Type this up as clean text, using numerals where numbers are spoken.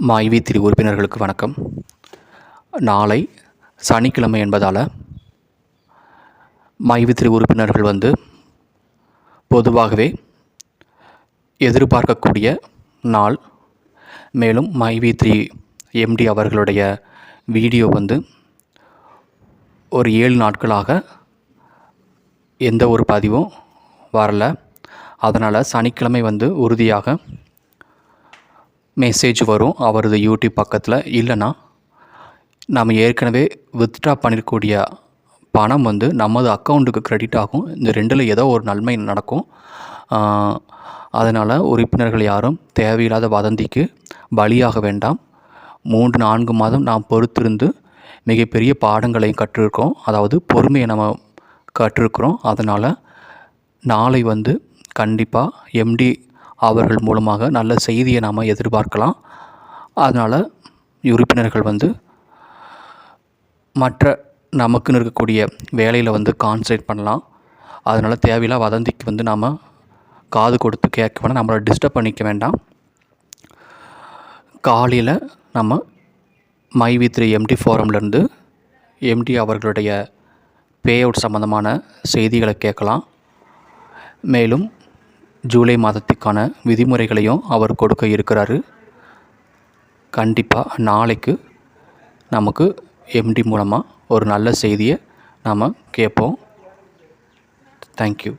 மைவி3 உறுப்பினர்களுக்கு வணக்கம். நாளை சனிக்கிழமை என்பதால் மைவி3 உறுப்பினர்கள் பொதுவாகவே எதிர்பார்க்கக்கூடிய நாள். மேலும் மைவி3 எம்டி அவர்களுடைய வீடியோ ஒரு 7 நாட்களாக எந்த ஒரு பதிவும் வரல. அதனால் சனிக்கிழமை உறுதியாக மெசேஜ் வரும் அவரது யூடியூப் பக்கத்தில். இல்லைன்னா நம்ம ஏற்கனவே வித்ட்ரா பண்ணிருக்கக்கூடிய பணம் நமது அக்கௌண்ட்டுக்கு க்ரெடிட் ஆகும். இந்த ரெண்டில் ஏதோ ஒரு நன்மை நடக்கும். அதனால் உறுப்பினர்கள் யாரும் தேவையில்லாத வதந்திக்கு பலியாக வேண்டாம். 3-4 மாதம் நாம் பொறுத்திருந்து மிகப்பெரிய பாடங்களை கற்றிருக்கோம். அதாவது பொறுமையை நம்ம கற்றிருக்கிறோம். அதனால் நாளை கண்டிப்பாக எம்டி அவர்கள் மூலமாக நல்ல செய்தியை நாம் எதிர்பார்க்கலாம். அதனால் உறுப்பினர்கள் மற்ற நமக்குன்னு இருக்கக்கூடிய வேலையில் கான்சன்ட்ரேட் பண்ணலாம். அதனால் தேவையில்லா வதந்திக்கு நாம் காது கொடுத்து கேட்க வேண்டாம். நம்மளை டிஸ்டர்ப் பண்ணிக்க வேண்டாம். காலையில் நம்ம மைவி3 எம்டி ஃபோரம்லேருந்து எம்டி அவர்களுடைய பே அவுட் சம்மந்தமான செய்திகளை கேட்கலாம். மேலும் ஜூலை மாதத்துக்கான விதிமுறைகளையும் அவர் கொடுக்க இருக்கிறாரு. கண்டிப்பாக நாளைக்கு நமக்கு எம்டி மூலமாக ஒரு நல்ல செய்தியை நாம் கேட்போம். தேங்க்யூ.